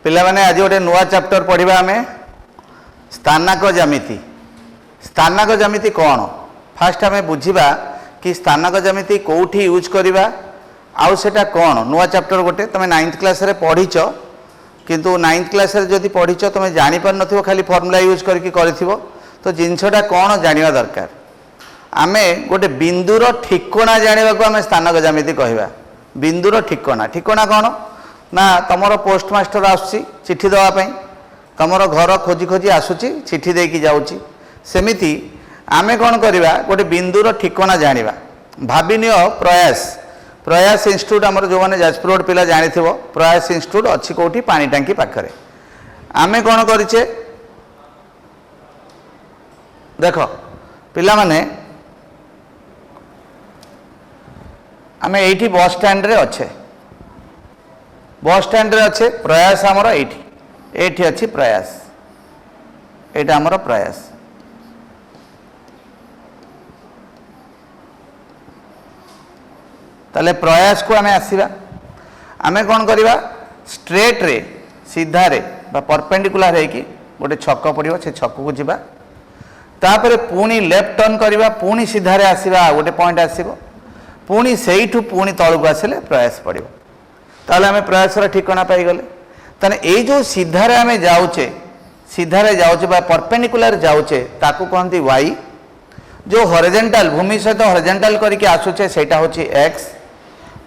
पिला माने आज गोटे नुआ चैप्टर पढ़ा आम स्थानक ज्यामिति। स्थानक ज्यामिति कौन फास्ट आम बुझा कि स्थानक ज्यामिति कौटी यूज करवा आउ सेटा कौन नुआ चैप्टर गोटे तुम 9th क्लास रे पढ़ीच किंतु 9th क्लास रे जदि पढ़ीच तुम जापर न खाली फर्मुला यूज करके तो जिनसटा कौन जाना दरकार आम गोटे बिंदुर ठिकोना जाना को आम स्थानक ज्यामिति कहवा। बिंदुर ठिकोना ठिकोना कौन ना तुमर पोस्टमास्टर आसूँ चिठी देवाई तुमर घर खोजी खोजी आसूँ चिठी देकी जाऊँगी सेमिति आमे कौन करवा गोटे बिंदुर ठिकोना जाना भाविनिय प्रयास प्रयास इंस्टीट्यूट आमर जो मैंने जाजपुर रोड पिला जानी प्रयास इंस्टीट्यूट अच्छी कौटी पानी टांकी पाखरे आमे कौन करिचे देख पिला माने आमे एठी बस स्टैंड रे अच्छे बस स्टैंड रे अच्छे प्रयास आमर एठी अच्छी प्रयास एटा आमर प्रयास ताले प्रयास को आमे आसीबा आमे कौन करवा स्ट्रेट रे सीधा रे बा परपेंडिकुलर है कि गोटे छक पड़ो से छक को जीवा तापरे पुणी लेफ्ट टर्न करवा पुणी सीधा रे आसीबा गोटे पॉइंट आसीबो पुणी सेठू पुणी तलू आसिले प्रयास पड़ो ताले आमे प्रयास ठिकाना पाईगले ताने ए जो सीधारे आमे जाऊचे सीधारे जाऊचे बा परपेंडिकुलर जाऊचे ताकू कहती वाई जो हॉरिजॉन्टल भूमि सहित हॉरिजॉन्टल करके आसुचे सेटा होची एक्स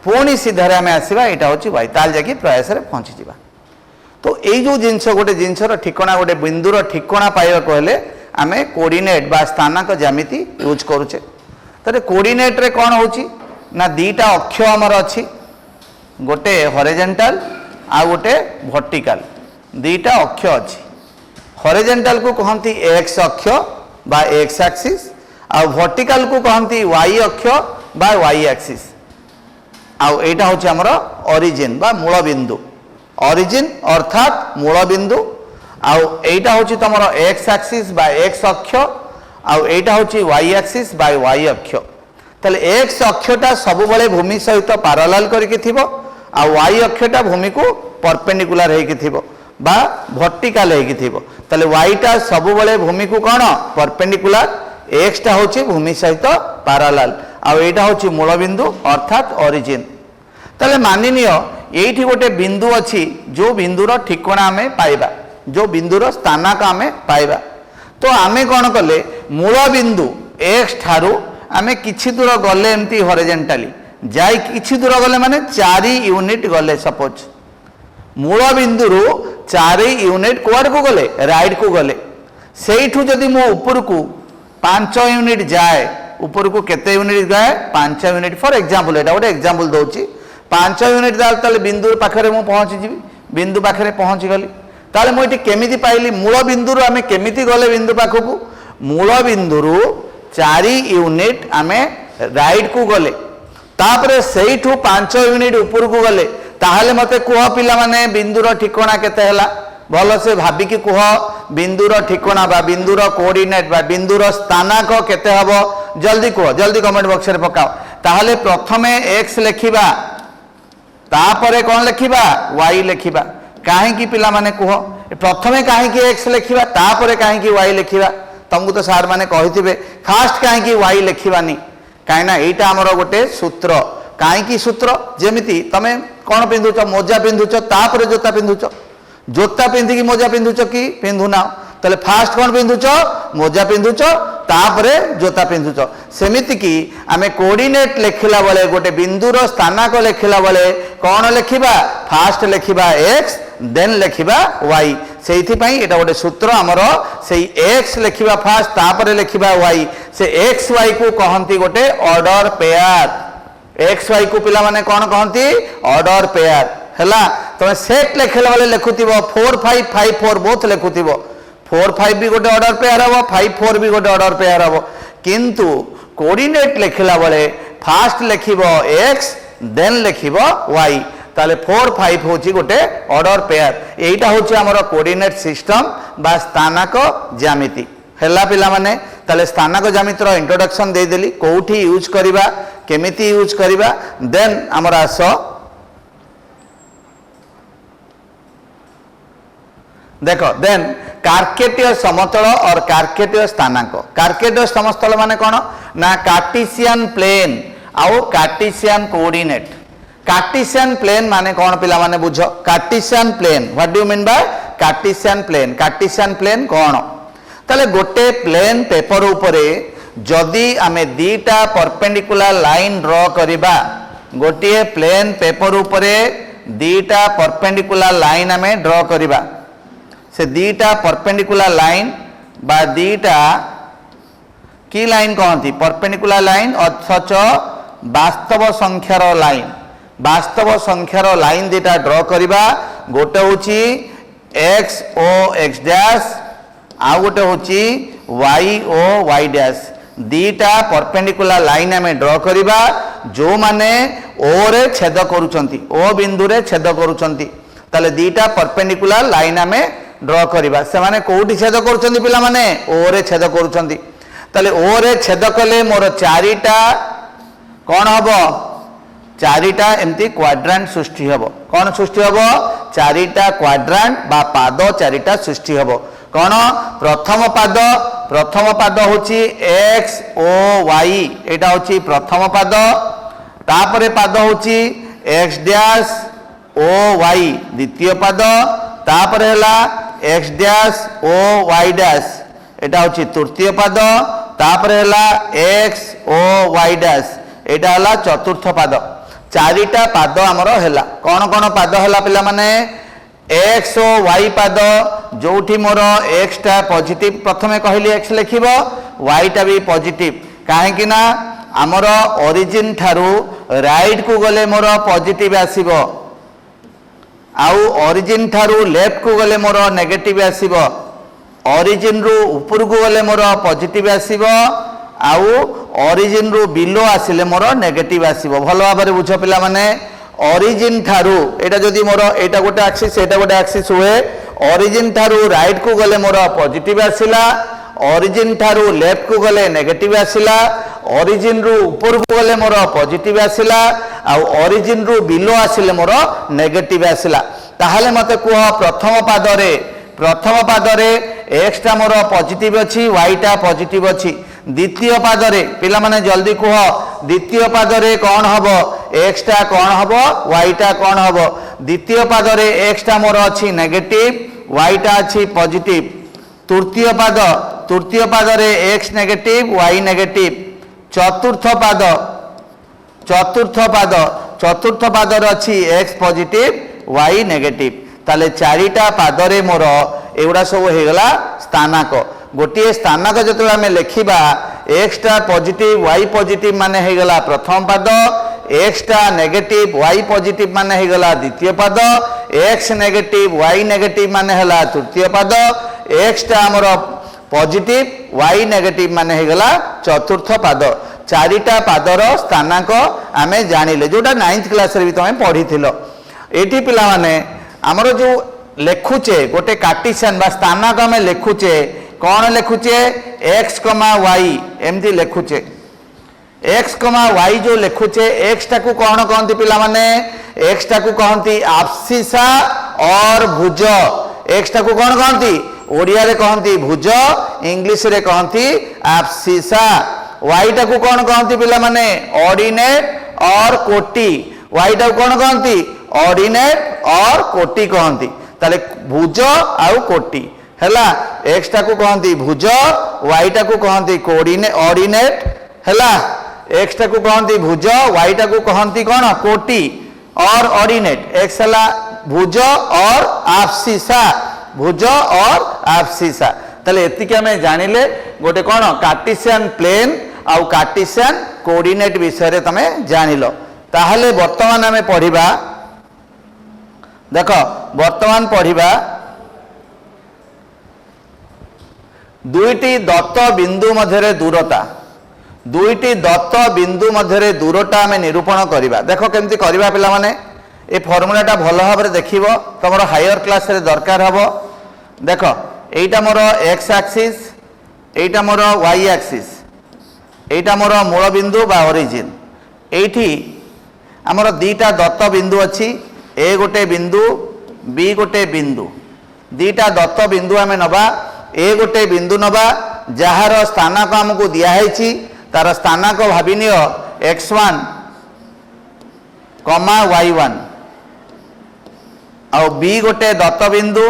पुणी सीधारे आमे आसीबा एटा होची वाई ताल जाकी प्रयास रे पहुंची जिबा। तो ए जो जिंस गोटे जिंसर ठिकाना गोटे बिंदुर ठिकाना पाइबा कहले आमे कोऑर्डिनेट बा स्थानक ज्यामिति यूज करूचे। तरे कोऑर्डिनेट रे कोन होची ना दीटा अक्ष हमर अछि गोटे हॉरिजॉन्टल आ गोटे वर्टिकल दीटा अक्ष अछि हॉरिजॉन्टल को कहती एक्स अक्ष बा एक्स एक्सिस आ वर्टिकल को कहती वाई अक्ष बा वाई एक्सिस आउ एटा होछि हमर ओरिजिन बा मूल बिंदु ओरिजिन अर्थात मूल बिंदु आउ एटा होछि तमर एक्स एक्सिस बा एक्स अक्ष आउ एटा होछि वाई एक्सिस बा वाई अक्ष ताले एक्स अक्षटा सब बेले भूमि सहित पैरेलल करके थिबो आ वाई अक्षटा भूमि को परपेंडिकुलर हेकि थिबो बा वर्टिकल हेकि थिबो ताले वाईटा सब बेले भूमि को कोन परपेंडिकुलर एक्सटा होछि भूमि सहित पैरेलल आ एटा होछि मूल बिंदु अर्थात ओरिजिन। ताले मानिनियो एठी गोटे बिंदु अछि जो बिंदुर ठिकाना आमे पाइबा जो बिंदुर स्थानक आमे पाइबा तो आमे कोन कले मूल बिंदु एक्स ठारू आमे किछि दूर गले एमती हॉरिजॉन्टली जाई किछि दूर गले माने 4 यूनिट गले सपोज मूल बिंदु रु 4 यूनिट कुआड को गले राइट को गले सेठू जदि मो ऊपर को 5 यूनिट जाए ऊपर को केते यूनिट जाए 5 यूनिट फॉर एग्जांपल एटा गोटे एग्जांपल दोची 5 यूनिट जाल ताले बिंदु पाखरे मु पहुंच जीवी बिंदु पाखरे पहुंच गली ताले मु एटी केमिति पाइली मूल बिंदु रु आमे केमिति गले बिंदु पाखकू मूल बिंदु रु 4 यूनिट आमे राइट को गले तापरे सेठू 5 यूनिट ऊपर को गले ताहले मते कुह पिला माने बिंदुर ठिकाना केते हला भल से भाबिकी कुह बिंदुर ठिकाना बा बिंदुर कोऑर्डिनेट बा बिंदुर स्थानक केते हबो जल्दी कुह जल्दी कमेंट बॉक्स रे पकाओ ताहले प्रथमे x लेखिबा तापरे कोन लेखिबा y लेखिबा काहे की पिला माने कुह प्रथमे काहे की x लेखिबा तापरे काहे की y लेखिबा तुमको तो सार माने कहिथिबे फास्ट काहे की y लेखिबानी काहेना एटा हमर गोटे सूत्र काहे की सूत्र जेमिति तमे कोन पिंधुच मोजा पिंधुच तापरे जोता पिंधुच जोता पिंधि की मोजा पिंधुच की पिंधुना तले फास्ट कोन पिंधुच मोजा पिंधुच तापरे जोता पिंधुच सेमिति की आमे कोऑर्डिनेट लेखिला बेले गोटे बिंदुर स्थानक लेखिला बेले कोन लेखिबा फास्ट लेखिबा x देन लेखिबा y सेइथि पई एटा गोटे सूत्र हमर सेई x लेखिबा फास्ट तापरे लेखिबा y से x y को कहंती गोटे ऑर्डर पेयर एक्स वाई को पिला माने कौन कहती ऑर्डर पेयर हैला तुम सेट लेखला वाले लेखुथिबो 4 5 5 4 बोथ लेखुथिबो 4 5 भी गोटे ऑर्डर पेयर हबो 5 4 भी गोटे ऑर्डर पेयर हबो किंतु कोऑर्डिनेट लेखला वाले फास्ट लेखिबो x देन लेखिबो y ताले 4 5 होची गोटे ऑर्डर पेयर एटा होची हमर कोऑर्डिनेट सिस्टम बा स्थानक ज्यामिति हैला पिला माने ताले स्थानक ज्यामितिर इंट्रोडक्शन दे देली कोठी यूज करिबा केमिति यूज करिबा देन हमर आस देख देन कार्केटीय समतल और कार्केटीय स्थानांक। कार्केटीय समतल माने कौन ना कार्टेशियन प्लेन आउ कार्टेशियन कोऑर्डिनेट। कार्टेशियन प्लेन माने कौन पिला माने बुझ Cartesian plane what do you mean by Cartesian plane. Cartesian plane कौन ताले गोटे प्लेन पेपर उपरे जदि आमे दीटा परपेंडिकुलर लाइन ड्रॉ करिबा गोटे प्लेन पेपर उपरे दीटा परपेंडिकुलर लाइन आमे ड्रॉ करिबा से दीटा परपेंडिकुलर लाइन बा दीटा की लाइन कहती परपेंडिकुलर लाइन अथच वास्तव संख्यार लाइन। वास्तव संख्यार लाइन दीटा ड्रॉ करिबा गोटे होची एक्स ओ एक्स डैश आउ गोटे होची वाई ओ वाई डैश। दीटा परपेंडिकुलर लाइन आमे ड्रॉ करिबा जो माने ओ रे छेद करूचंती ओ बिंदु रे छेद करूचंती ताले दीटा परपेंडिकुलर लाइन आमे ड्रॉ करिबा से माने कोठी छेद करूचंती पिला माने ओ रे छेद करूचंती ताले ओ रे छेद कले मोर चारिटा कौन हबो चारिटा एमती क्वाड्रांट सृष्टि हबो। कौन सृष्टि हबो चारिटा क्वाड्रांट बा पाद चारिटा सृष्टि हबो। कौन प्रथम पाद होची एक्स ओ वाई एटा होची प्रथम पाद तापरे पाद होची एक्स डैश ओ वाई द्वितीय पाद तापरे हला X dash O Y dash एटा होची तृतीय पाद तापरे हला एक्स ओ वाई डैश एटा हला चतुर्थ पाद। चारिटा पाद हमर हला कौन कौन पाद हला पिला माने एक्स ओ वाई पाद जोठी मोर एक्स टा पॉजिटिव प्रथमे कहली एक्स लिखिबो वाई टा भी पॉजिटिव काहे ना आमर ओरिजिन ठारू राइट को गले मोर पॉजिटिव आसीबो आउ ओरिजिन ठारू लेफ्ट को गले मोर नेगेटिव आसीबो ओरिजिन रु ऊपर को गले मोर पॉजिटिव आसीबो आउ ओरिजिन रु बिलो आसिले मोर नेगेटिव आसीबो। भलो भाबरे बुझ पिला माने ओरिजिन ठारू एटा जदी मोर एटा गोटे एक्सिस एटा गोटे एक्सिस हुए ओरिजिन ठारू राइट को गले मोर पॉजिटिव आसिला ओरिजिन ठारू लेफ्ट को गले नेगेटिव आसिला ओरिजिन रु ऊपर को गले मोर पॉजिटिव आसिला आउ ओरिजिन रु बिलो आसिले मोर नेगेटिव आसिला। ताहाले मते कुह प्रथम पादरे एक्स टा मोर पॉजिटिव अछि वाई टा पॉजिटिव अछि। द्वितीय पादरे पिला माने जल्दी कुह द्वितीय पादरे कौन हबो एक्स टा कौन हबो वाई टा कौन हबो। द्वितीय पादरे एक्स टा मोर अछि नेगेटिव वाई टा अछि पॉजिटिव। तृतीय पादरे एक्स नेगेटिव वाई नेगेटिव। चतुर्थ पादर अछि एक्स पॉजिटिव वाई नेगेटिव। ताले चारिटा पादरे मोर एगुड़ा सब हो गला स्थानाक। गोटे स्थानाक जो आम लिखा एक्स टा पॉजिटिव वाई पॉजिटिव माने हो गला प्रथम पाद एक्स टा नेगेटिव वाई पॉजिटिव माने हो गला द्वितीय पाद एक्स नेगेटिव वाई नेगेटिव माने हला तृतीय पाद एक्स टा हमर पॉजिटिव वाई नेगेटिव माने हो गला चतुर्थ पाद। चारिटा पादर स्थानाक आमे जानिले जोटा 9th क्लास रे भी तुम पढ़ी थिलो। एठी पिला माने हमर जो लेखुचे गोटे कार्टेशियन बा स्थानाक आमे लेखुचे कौन लेखुचे एक्स कमा वाई एमती लेखुचे एक्स कमा वाई जो लेखुचे एक्स टाकू कौन कहती पिला माने एक्स टाकू कहती आप्सिसा और भुज। एक्स टाकू कौन कहती ओडिया रे कहती भुज इंग्लिश रे कहती आप्सिसा। वाई टाकू कौन कहती पिला माने ऑर्डिनेट और कोटी। वाई टाकू कौन कहती ऑर्डिनेट और कोटी कहती। ताले भुज आउ कोटी हैला एक्स टाकू कहती भुज वाई टाकू कहती ऑर्डिनेट हैला एक्स टाकू कहती भुज वाई टाकू कहती कौन कोटी और ऑर्डिनेट। एक्स हैला भुज और आप्सिसा भुज और आप्सिसा। ताले एतिके हमें जानिले गोटे कौन कार्टेशियन प्लेन आउ कार्टेशियन कोऑर्डिनेट विषय रे तमे जानिलो। ताहले वर्तमान हमें पढ़िबा देखो वर्तमान पढ़िबा दुईटी दत्त बिंदु मध्य दूरता दुईटी दत्त बिंदु मध्य दूरता आम निरूपण करवा। देख केमती करवा पिला माने ए फर्मुलाटा भल भाव देखिबो तुम हायर क्लास रे दरकार हबो। देख एटा मोर एक्स एक्सिस एटा मोर वाई एक्सिस एटा मोर मूल बिंदु बा ओरिजिन। एठी हमर दीटा दत्त बिंदु अछि ए गोटे बिंदु बी गोटे बिंदु दीटा दत्त बिंदु आम नवा ए गोटे बिंदु नवा जार स्थानक आमको दिखाई तार स्थानक भाविनिय x1 कमा y1 आ बी गोटे दत्त बिंदु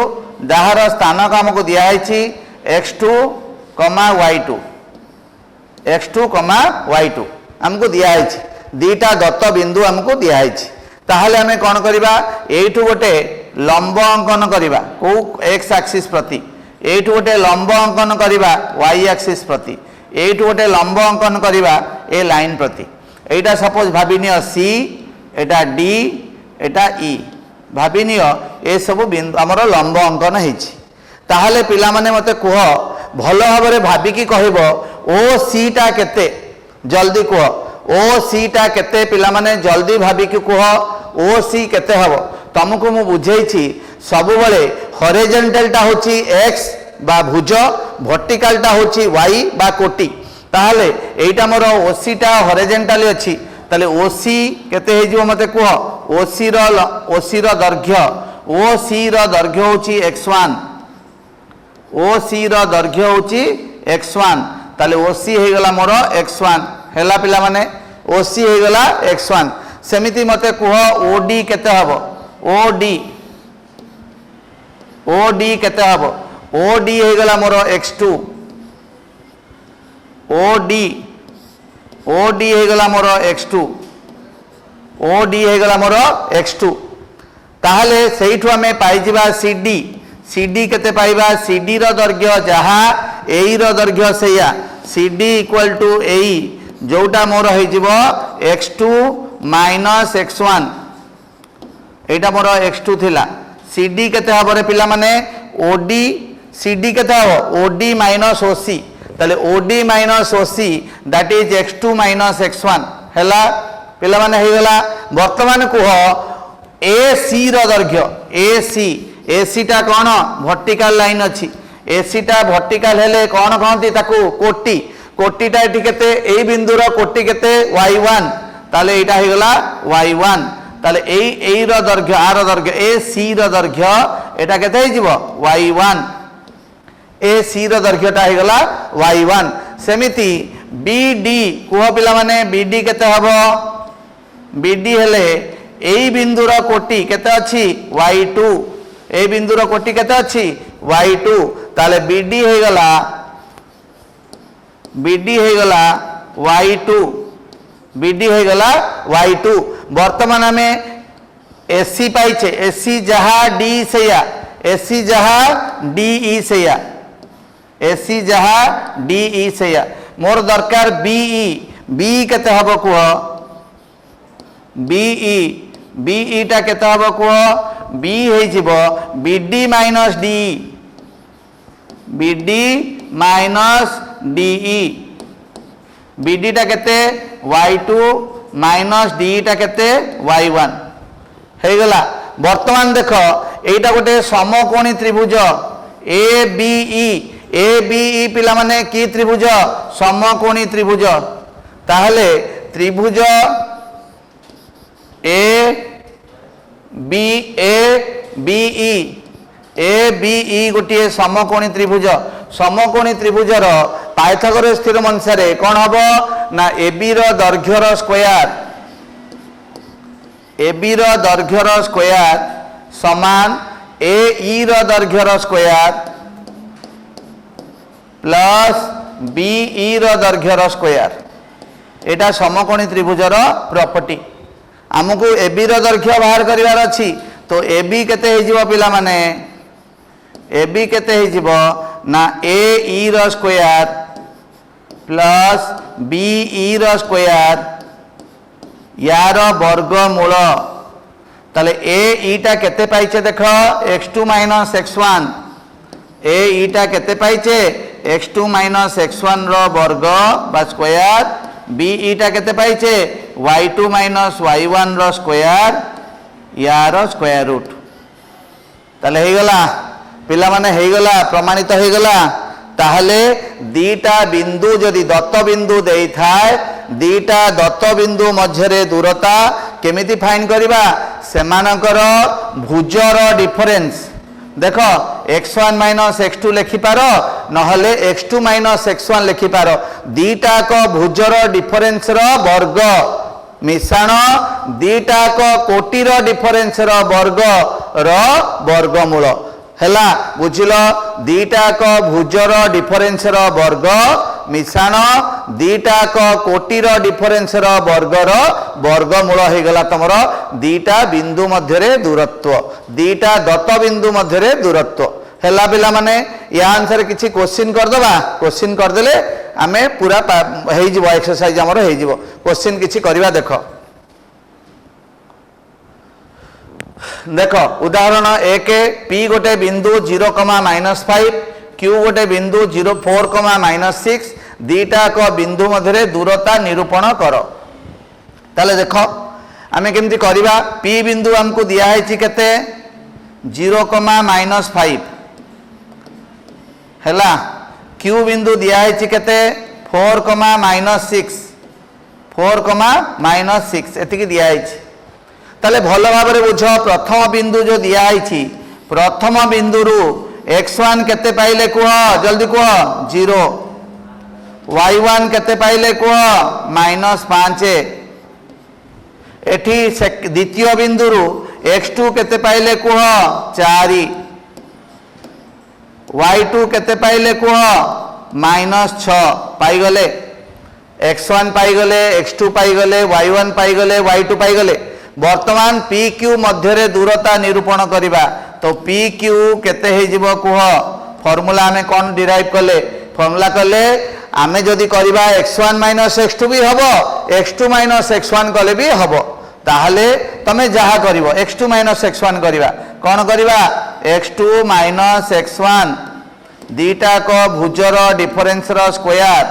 जार स्थानक आमको दिखाई x2 कमा y2 x2 कमा y2 आमको दिखाई दीटा दत्त बिंदु आमको दिखाई ताहले आमे कौन करिबा एठु गोटे लंब अंकन करिबा को x एक्सिस प्रति एठु गोटे लंब अंकन करिबा y एक्सिस प्रति एठु गोटे लंब अंकन करिबा ए लाइन प्रति एटा सपोज भाबिनिय c एटा d एटा e भाबिनिय ए सब बिंदु हमर लंब अंकन हेछि ताहले पिला माने मते कुह भलो भाबरे भाबिकी कहबो ओ सी टा केते जल्दी कुह ओ सी टा केते पिला माने जल्दी भाबिकी कुह ओ सी केते हबो तुमको मु बुझेछि सब बेले हॉरिजॉन्टल टा होछि x बा भुज वर्टिकल टा होछि y बा कोटि ताहले एटा मोर ओसी टा हॉरिजॉन्टल अछि ताले ओसी केते हे जिवो मते कुह ओसी रो दैर्घ्य होछि x1 ओसी रो दैर्घ्य होछि x1 ताले ओसी हे गला मोर x1 हेला पिला माने ओसी हे गला x1 सेमिति मते कुह ओडी केते हबो ओडी केते हबो ओडी हे गला मोर x2 ओडी हे गला मोर x2 ओडी हे गला मोर x2 ताहले सेइठु हमें पाई जिबा CD केते पाइबा CD रो दैर्घ्य जहा एई रो दैर्घ्य सेया CD इक्वल टू एई जोटा मोर हे जिवो x2 माइनस x1 एटा मोर x2 थिला CD केते हबो रे पिला माने OD CD केते हबो OD माइनस OC ताले OD minus OC that is x2 minus x1 हैला पिला माने हे गला वर्तमान कुह AC रो दैर्घ्य AC टा कोन वर्टिकल लाइन अछि AC टा वर्टिकल हेले कोन कहंती ताकू कोटि टा एठी केते एई बिंदु रो कोटि केते y1 ताले एटा हे गला y1 ताले एई रो दैर्घ्य आर दैर्घ्य AC रो दैर्घ्य एटा केते हे जिवो y1 AC रो दैर्घ्य टा हे गला y1 सेमिति BD कुह पिला माने BD केते हबो BD हेले एई बिंदु रो कोटि केते अछि y2 ए बिंदु रो कोटि केते अछि y2 ताले BD हे गला y2 BD हे गला y2 वर्तमान हमें AC पाइछे AC जहा D सेया AC जहा DE सेया AC जहा DE सेया मोर दरकार BE केते हबो कुह BE टा केते हबो कुह B हे जिवो BD माइनस DE BD टा केते y2 माइनस DE टा केते y1 हे गला वर्तमान देखो एटा गोटे समकोणी त्रिभुज ABE पिला माने की त्रिभुज समकोणी त्रिभुज ताहले त्रिभुज ABE गोटे समकोणी त्रिभुजर पाइथागोरस थ्योरम अनुसार कौन हबो ना AB रो दैर्घ्य रो स्क्वायर समान AE रो दैर्घ्य रो स्क्वायर प्लस BE रो दैर्घ्य रो स्क्वायर एटा समकोणी त्रिभुजर प्रॉपर्टी आमको AB रो दैर्घ्य बाहर करिवार अछि तो AB केते हे जिवो पिला माने AB केते हे जिवो ना AE रो स्क्वायर प्लस BE रो स्क्वायर यार वर्गमूल ताले AE टा केते पाइछे देखो x2 माइनस x1 AE टा केते पाइछे x2 माइनस x1 रो वर्ग बा स्क्वायर BE टा केते पाइछे y2 माइनस y1 रो स्क्वायर यार स्क्वायर रूट ताले हे गला पिला माने हे गला प्रमाणित हे गला ताहले दीटा बिंदु जदि दत्त बिंदु देई थाए दीटा दत्त बिंदु मध्यरे दूरता केमिति फाइन करिबा सेमानकर भुजर डिफरेंस देख x1 माइनस x2 लिखिपार नहले x2 माइनस x1 लिखिपार दीटाक भुजर डिफरेन्स वर्ग मिश्रण दीटाक कोटीर डिफरेन्स वर्ग वर्गमूल हैला बुझिल दीटाक भुजर डिफरेन्स वर्ग मिश्रण दीटाक कोटीर डिफरेन्स वर्गर वर्गमूल हो गला तुमर दीटा बिंदु मध्य दूरत्व दीटा दत्त बिंदु मध्य दूरत्व हैला पिला माने या आंसर किछि क्वेश्चन कर दबा क्वेश्चन कर देले आमे पूरा हेइ जिवो एक्सरसाइज हमर हेइ जिवो क्वेश्चन किछि करबा देखो देख उदाहरण एक पी गोटे बिंदु 0,-5 क्यू गोटे बिंदु 0,4,-6 दीटा को बिंदु मध्य दूरता निरूपण कर ताले देख आमे केमती करबा पी बिंदु हमको दिया है केते 0,-5 हैला क्यू बिंदु दिया है केते 4,-6 4,-6 एतिकी दिया है ताले भल भाव बुझ प्रथम बिंदु जो दिया है प्रथम बिंदु रु x1 केते पाइले कुह जल्दी कुह 0 y1 केते पाइले कुह -5 एठी द्वितीय बिंदु रु x2 केते पाइले कुह 4 y2 केते पाइले कुह -6 पाई गले x1 पाई गले x2 पाई गले y1 पाई गले y2 पाई गले वर्तमान पी क्यू मध्य दूरता निरूपण करिबा तो पी क्यू केते हे जिवो कुह फार्मूला हमें कौन डिराइव कले फार्मूला कले आमे जदि करिबा x1 - x2 भी हबो x2 - x1 कले भी हबो ताहले तमे जहा करिवो x2 - x1 करिबा कौन करिबा x2 - x1 दीटा को भुजर डिफरेन्स रो स्क्वायर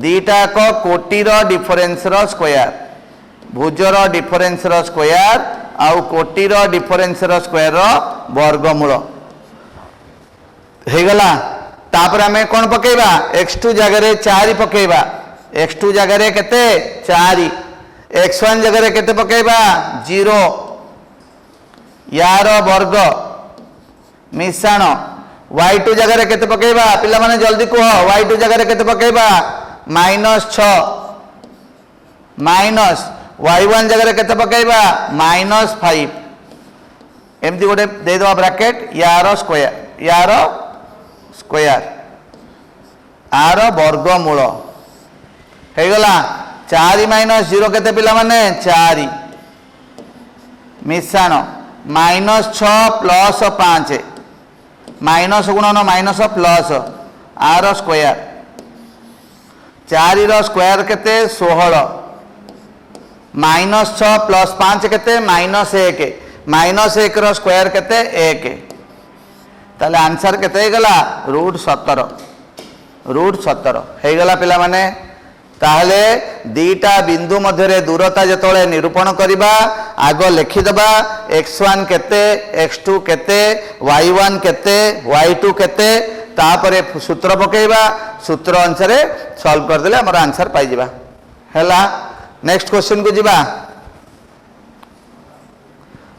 दीटा को कोटीर डिफरेन्स रो स्क्वायर भुजर डिफरेन्स रो स्क्वायर आउ कोटीर डिफरेन्स रो स्क्वायर रो वर्गमूल हे गला तापर हमें कौन पकेबा x2 जगह रे 4 पकेबा x2 जगह रे केते 4 x1 जगह रे केते पकेबा 0 यार वर्ग मिश्रण y2 जगह रे केते पकेबा पिला माने जल्दी कहो y2 जगह रे केते पकेबा -6 माइनस y1 जगह केते पकेबा -5 एमती गोटे दे दवा ब्रैकेट यार स्क्वायर आर वर्गमूल हे गला 4 - 0 केते पिला माने 4 मिश्रण -6 + 5 माइनस गुणन माइनस प्लस आर स्क्वायर 4 रो स्क्वायर केते 16 -6 + 5 केते -1 -1 रो स्क्वायर केते 1 ताले आंसर केते गला √17 हे गला पिला माने ताहले दीटा बिंदु मध्य दूरता जतले निरूपण करिबा आग लिखिदबा x1 केते x2 केते y1 केते y2 केते तापरे सूत्र पकेबा सूत्र अनुसार सॉल्व कर देले हमर आंसर पाई जिबा हैला नेक्स्ट क्वेश्चन को जिबा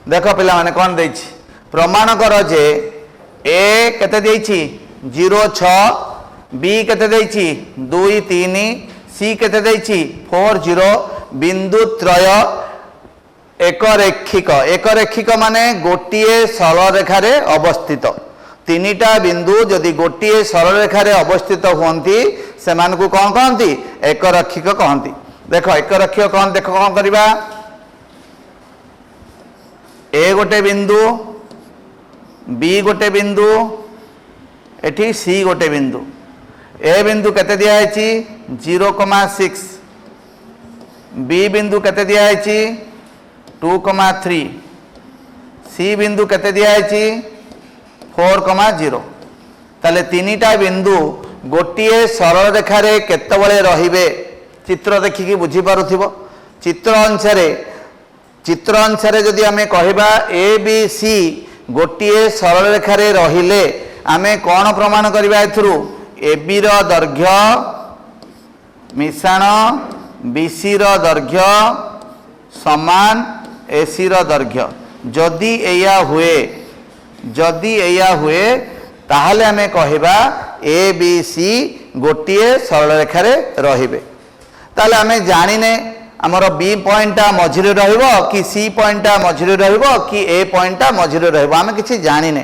देखो पिला माने कोन देछि प्रमाण कर जे a केते देछि 0,6 b केते देछि 2,3 c केते देछि 4,0 बिंदु त्रय एक रेखिक माने गोटिए सरल रेखा रे अवस्थित तीनिटा बिंदु जदि गोटिए सरल रेखा रे अवस्थित होंती से मानकु कौन कहंती एक रेखिक कहंती देखो एक रेखिक कौन देखो कौन करबा a गोटे बिंदु b गोटे बिंदु एठी c गोटे बिंदु a बिंदु केते दिया है 0,6 b बिंदु केते दिया है 2,3 c बिंदु केते दिया है 4,0 ताले तीनिटा बिंदु गोटिए सरल रेखा रे केते बळे रहिबे चित्र देखिकी बुझी पारुथिबो चित्र अनुसार जदि आमे कहबा a b c गोटिए सरल रेखा रे रहिले आमे कोन प्रमाण करबा एथुरु AB रो दैर्घ्य मिश्रण BC रो दैर्घ्य समान AC रो दैर्घ्य जदि एया हुए जदि एया हुए ताहले आमे कहिबा ए बी सी गोटिए सरल रेखा रे रहिबे। ताहले आमे जानिने आमर बी पॉइंटा मझिरे रहिबो कि सी पॉइंटा मझिरे रहिबो कि ए पॉइंटा मझिरे रहिबो आमे किछि जानिने।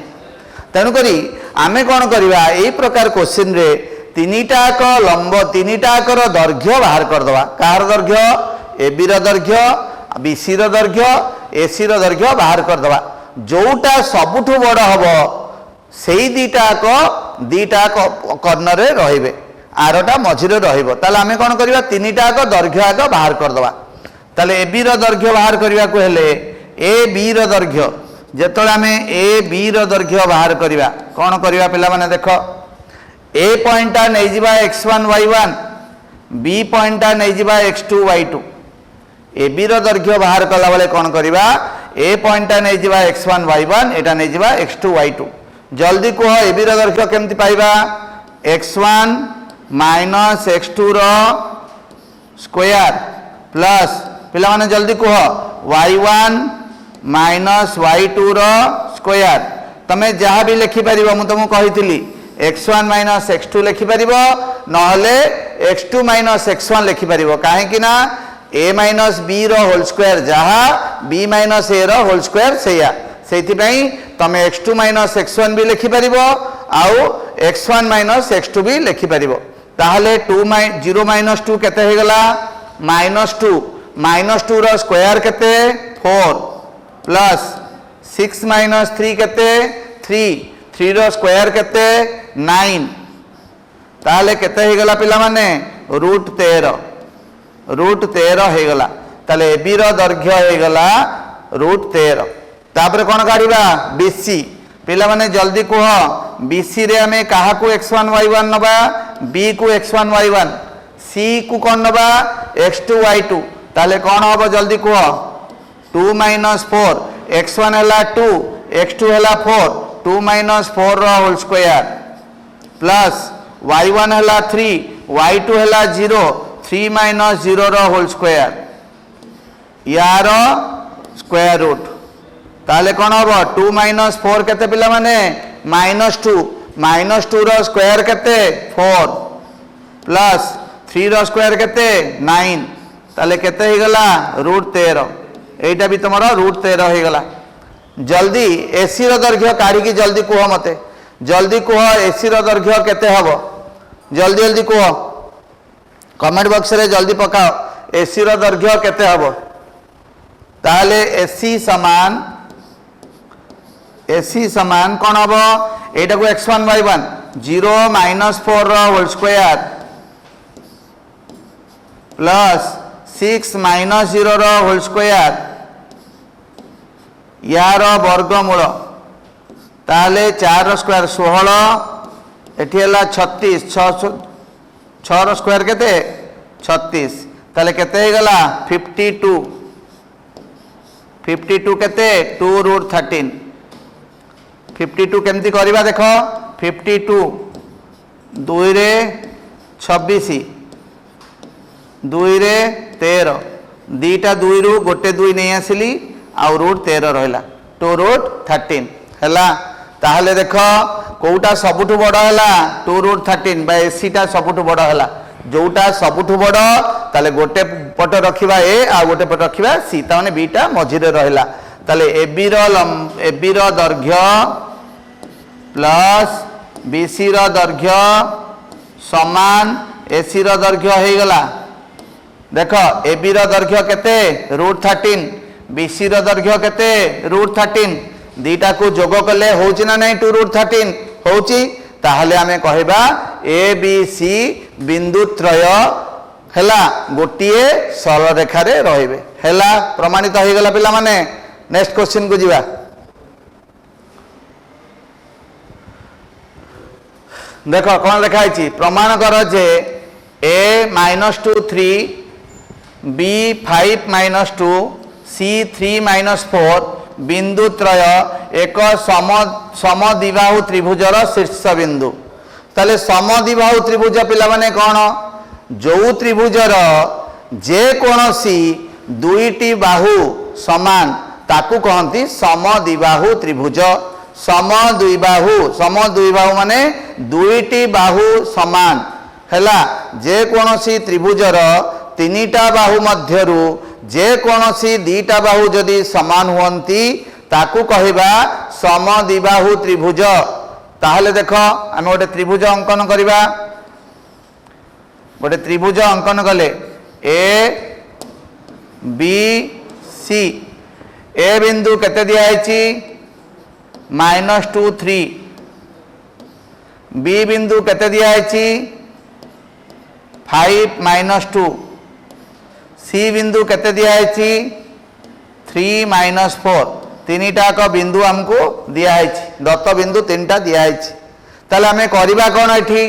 तेणु करी आमे कोन करिबा एई प्रकार क्वेश्चन रे तीनिटाक लंब तीनिटाकर दैर्घ्य बाहर कर दवा। कार दैर्घ्य ए बी र दैर्घ्य बी सी र दैर्घ्य ए सी र दैर्घ्य बाहर कर दवा। जोटा सबुठु बड़ हबो सेई दीटा कर्नर रे रहिबे आरटा मझिरे रहिबो। ताले आमे कोन करिबा तीनिटाक दैर्घ्य आग बाहर कर दवा। ताले ए बी र दैर्घ्य बाहर करिया को हेले ए बी र दैर्घ्य जेतले आमे ए बी र दैर्घ्य बाहर करिबा कोन करिबा पिला माने देखो ए पॉइंटा नै जिबा x1 y1 बी पॉइंटा नै जिबा x2 y2 ए बी र दैर्घ्य बाहर कला बेले कोन करिबा ए पॉइंटा नै जिबा x1 y1 एटा नै जिबा x2 y2। जल्दी कह ए बी र दैर्घ्य केमति पाइबा x1 माइनस x2 रो स्क्वायर प्लस पिला माने जल्दी कह y1 माइनस y2 रो स्क्वायर। तमे जहाँ भी लिखि परिबो मु तुमको कहितली x1 माइनस x2 लिखि परिबो नहले x2 माइनस x1 लिखि परिबो काहे कि ना a माइनस b रो होल स्क्वायर जहाँ b माइनस a रो होल स्क्वायर सेया सेति पई तमे x2 माइनस x1 भी लिखि परिबो आउ x1 माइनस x2 भी लिखि परिबो। ताहले 0 माइनस 2 केते हे गला -2 रो स्क्वायर केते 4 प्लस 6 माइनस 3 केते 3 रो स्क्वायर केते 9 ताहले केते हे गला पिला माने √13 हे गला। ताले ए बी रो दैर्घ्य हे गला √13। तापरे कोन काढिबा BC पिला माने जल्दी कह BC रे हमें काहा को x1 y1 नबा B को x1 y1 C को कोन नबा x2 y2 ताले कोन होबो जल्दी कह 2 माइनस 4 x1 हला 2 x2 हला 4 2 माइनस 4 रो होल स्क्वायर प्लस y1 हला 3 y2 हला 0 3 माइनस 0 रो होल स्क्वायर यार स्क्वायर रूट। ताले कोन होबो 2 माइनस 4 केते पिला माने -2 रो स्क्वायर केते 4 प्लस 3 रो स्क्वायर केते 9 ताले केते हे गला √13 एटा भी तमरो √13 हे गला। जल्दी एसी रो दैर्घ्य काढी की जल्दी कह मते जल्दी कह एसी रो दैर्घ्य केते हबो जल्दी कह कमेंट बॉक्स रे जल्दी पकाओ एसी रो दैर्घ्य केते हबो। ताले एसी समान कौन हम एटा को x1 y1 0 माइनस 4 रो होल स्क्वायर प्लस 6 माइनस 0 रो होल स्क्वायर यार वर्गमूल ताले 4 रो स्क्वायर 16 एठी हला 36 6 रो स्क्वायर केते 36 ताले केते हे गला 52 केते 2√13 52 केमती करिबा देखो 52 2 रे 26 2 रे 13 दीटा 2 रु गोटे 2 नहीं आसिली आउ √13 रहला 2√13 हैला। ताहले देखो कोउटा सबुठु बड़ हैला 2√13 बा एसी टा सबुठु बड़ हैला जोटा सबुठु बड़ ताले गोटे पट रखिबा ए आ गोटे पट रखिबा सी ताने बीटा मझिरे रहला। ताले एबी रो दैर्घ्य प्लस बीसी रो दैर्घ्य समान एसी रो दैर्घ्य हे गला। देखो एबी रो दैर्घ्य केते √13 बीसी रो दैर्घ्य केते √13 दीटा को जोग कले होची ना नहीं 2√13 होची ताहले आमे कहबा ए बी सी बिंदु त्रय हैला गोटिए सरल रेखा रे रहिबे हैला प्रमाणित हो गला पिला माने। नेक्स्ट क्वेश्चन को जीवा देखो कौन लिखा है प्रमाण कर जे a -2 3 b 5 -2 c 3 -4 बिंदु त्रय एक समद्विबाहु त्रिभुजर शीर्ष बिंदु। ताले समद्विबाहु त्रिभुज पिला माने कौन जो त्रिभुजर जे कोनोसी दुईटी बाहु समान ताकू कहती समद्विबाहु त्रिभुज। सम द्विबाहु माने दुईटी बाहु समान हैला। जे कोनोसी त्रिभुजर तीनिटा बाहु मध्यरु जे कोनोसी दीटा बाहु जदि समान हुअंती ताकू कहबा समद्विबाहु त्रिभुज। ताहले देखो आमे गोटे त्रिभुज अंकन करिबा। गोटे त्रिभुज अंकन कले ए बी सी। ए बिंदु केते दिया हैची -2 3। बी बिंदु केते दिया हैची 5 -2। सी बिंदु केते दिया हैची 3 -4। तीनिटा का बिंदु हमको दिया हैची दत्त बिंदु तीनटा दिया हैची। ताले हमें करिबा कोन एठी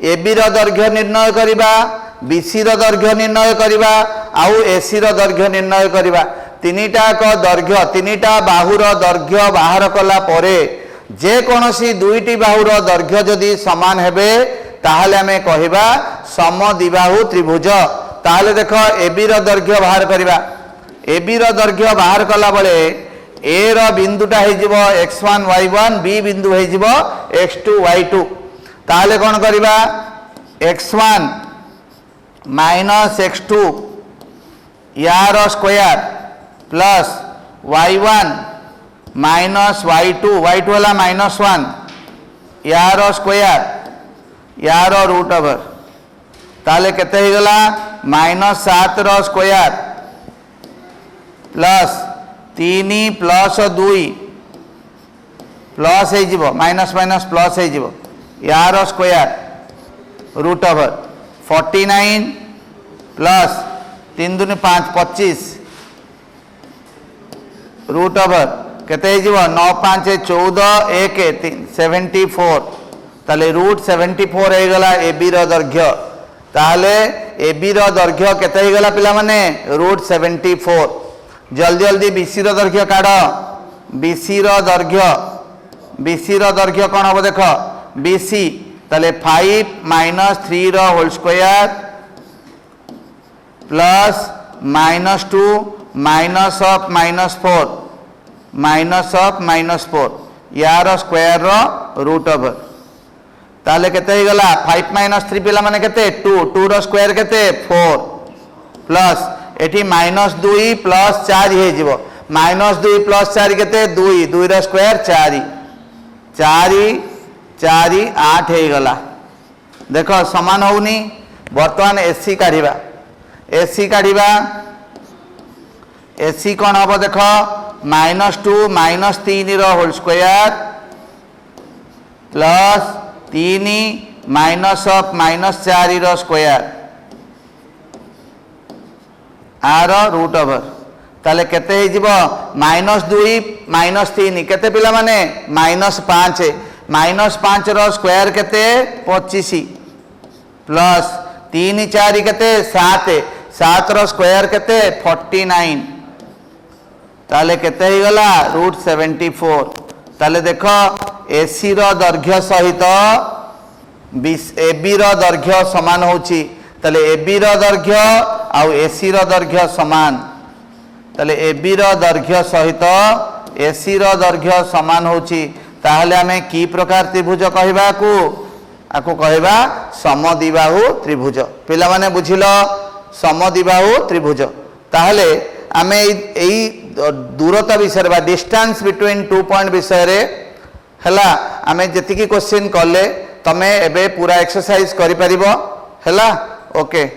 ए बी रो दैर्घ्य निर्णय करिबा बीसी रो दैर्घ्य निर्णय करिबा आउ एसी रो दैर्घ्य निर्णय करिबा। तीनिटा का दैर्घ्य तीनिटा बाहुर दैर्घ्य बाहर कला परे जे कोनोसी दुईटी बाहुर दैर्घ्य जदि समान हेबे ताहले हमें कहिबा समद्विबाहु त्रिभुज। ताहले देखो ए बी रो दैर्घ्य बाहर करिबा। ए बी रो दैर्घ्य बाहर कला बळे ए रो बिंदुटा हे जिवो x1 y1 बी बिंदु हे जिवो x2 y2। ताहले कोन करिबा x1 - x2 यार स्क्वायर प्लस y1 - y2 वाला -1 यार स्क्वायर यार रूट ओवर। ताले केते हे गला -7 रो स्क्वायर प्लस 3 प्लस 2 प्लस हे जिवो माइनस माइनस प्लस हे जिवो यार स्क्वायर रूट ओवर 49 प्लस 3 दूनी 5 25 रूट ओवर केते हे जिवो 9 5 14 1 3 74। ताले रूट 74 हे गला ए बी रो दैर्घ्य। ताहले ए बी रो दैर्घ्य केते हे गला पिला माने रूट 74। जल्दी जल्दी बीसी रो दैर्घ्य काढ। बीसी रो दैर्घ्य कोन हो देखो बीसी ताले 5 - 3 रो whole square plus -2 minus of -4 यार स्क्वायर रो रूट ओवर। ताले केते हे गला 5 - 3 पिला माने केते 2 रो स्क्वायर केते 4 प्लस एठी -2 प्लस 4 हे जिवो -2 प्लस 4 केते 2 रो स्क्वायर 4 8 हे गला। देखो समान होउनी। वर्तमान एसी काढिबा। एसी कोन हबो देखो -2 - 3 रो whole square plus 3 minus of -4 रो स्क्वायर आर रूट ओवर। ताले केते हे जिवो -2 - 3 केते पिला माने -5 रो स्क्वायर केते 25 प्लस 3 4 केते 7 रो स्क्वायर केते 49। ताले केते हे गला रूट 74। ताले देखो एसी रो दैर्घ्य सहित ए बी रो दैर्घ्य समान होची। ताले ए बी रो दैर्घ्य आउ एसी रो दैर्घ्य समान। ताले ए बी रो दैर्घ्य सहित एसी रो दैर्घ्य समान होची। ताहले हमें की प्रकार त्रिभुज कहबा को आको कहबा समद्विबाहु त्रिभुज। पिला माने बुझिलो समद्विबाहु त्रिभुज। ताहले हमें एई दूरता विषय बा डिस्टेंस बिटवीन 2 पॉइंट विषय रे हला हमें जति की क्वेश्चन कले तमे एबे पूरा एक्सरसाइज करि परिबो हला। ओके।